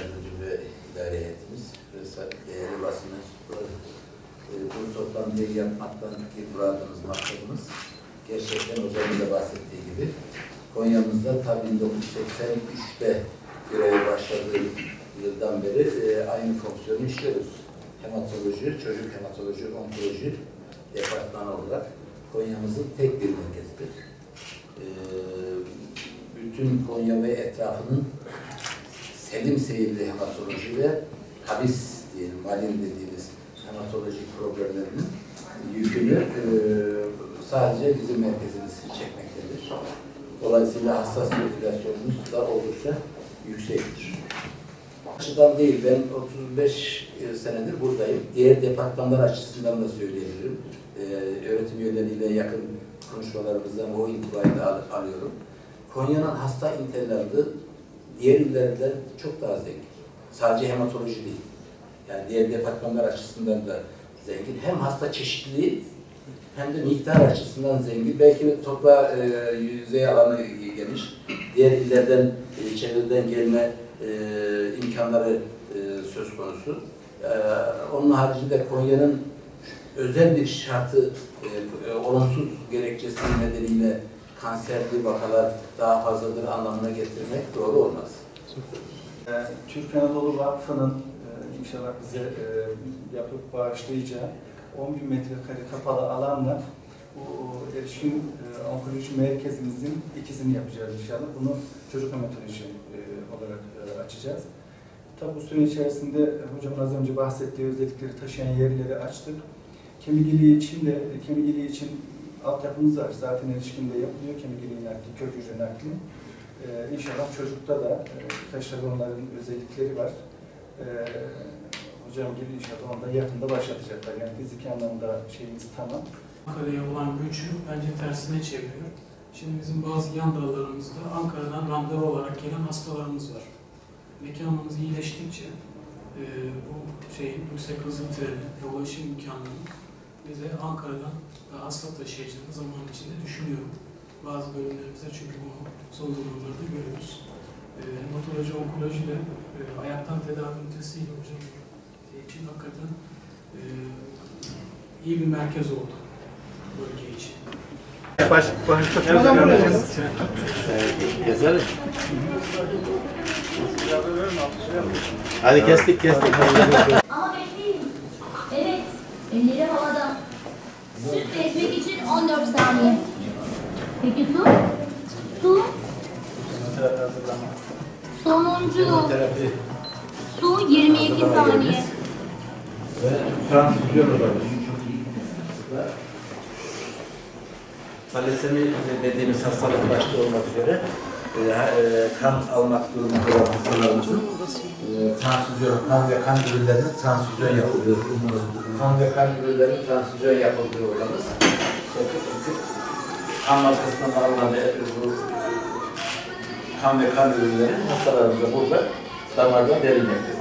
Yardımcı ve İdare Heyetimiz ve değerli basın mensupları, bu toplantıyı yapmaktan muradımız, maksadımız gerçekten hocamın da bahsettiği gibi Konya'mızda tabi 1983'te göreve başladığı yıldan beri aynı fonksiyonu işliyoruz. Hematoloji, çocuk hematoloji, onkoloji departmanı olarak Konya'mızın tek bir merkezidir. Bütün Konya ve etrafının selim seyirli hematoloji ve habis diyelim, malin dediğimiz hematolojik problemlerinin yükünü sadece bizim merkezimiz çekmektedir. Dolayısıyla hassas sirkülasyonumuz da oldukça yüksektir. Açıdan değil, ben 35 senedir buradayım. Diğer departmanlar açısından da söyleyebilirim. Öğretim üyeleriyle yakın konuşmalarımızdan o intibayı da alıyorum. Konya'nın hasta interlarında diğer illerden çok daha zengin. Sadece hematoloji değil. Yani diğer departmanlar açısından da zengin. Hem hasta çeşitliliği hem de miktar açısından zengin. Belki topla yüzey alanı geniş. Diğer illerden, çevreden gelme imkanları söz konusu. Onun haricinde Konya'nın özel bir şartı, olumsuz gerekçesi nedeniyle kanserli vakalar daha fazladır anlamına getirmek doğru olmaz. Türk Anadolu Vakfı'nın inşallah bize yapıp bağışlayacağı 10.000 metrekare kapalı alanla bu erişkin onkoloji merkezimizin ikisini yapacağız inşallah. Bunu çocuk hematoloji olarak açacağız. Tabi bu süre içerisinde hocamın az önce bahsettiği özellikleri taşıyan yerleri açtık. Kemik iliği için altyapımız var. Zaten erişkinde yapılıyor. Kemik iliği nakli, kök hücre nakli. İnşallah çocukta da taşları onların özellikleri var. Hocam gibi inşallah onda yakında başlatacaklar. Yani fiziki anlamda şeyimiz tamam. Ankara'ya olan göçü bence tersine çeviriyor. Şimdi bizim bazı yan dallarımızda Ankara'dan randevu olarak gelen hastalarımız var. Mekanımız iyileştikçe bu yüksek hızlı treni ve ulaşım imkanlarını bize Ankara'dan daha hasta taşıyacağını zaman içinde düşünüyorum. Bazı bölümlerimizde çünkü bunu son zamanlarda görüyoruz. Hematoloji, onkoloji de ayaktan tedavi ünitesiyle hocam için hakikaten iyi bir merkez oldu bölge için. Yazarım. Hadi kestik. Ama bekleyin. Evet, elleri havada. Süt kesmek için 14 saniye. Peki su? Su? Sonuncu. Su 22 saniye. Ve transfüzyon olabilir. Talasemi dediğimiz hastalık başta olmak üzere kan almak durumunda olan hastalarımızın kan ve kan ürünlerinin transfüzyon yapıldığı, kan ve kan ürünlerinin transfüzyon yapıldığı olamaz. Kan markasından alınan bu kan ve kan ürünleri hastalarımıza burada damardan verilmektedir.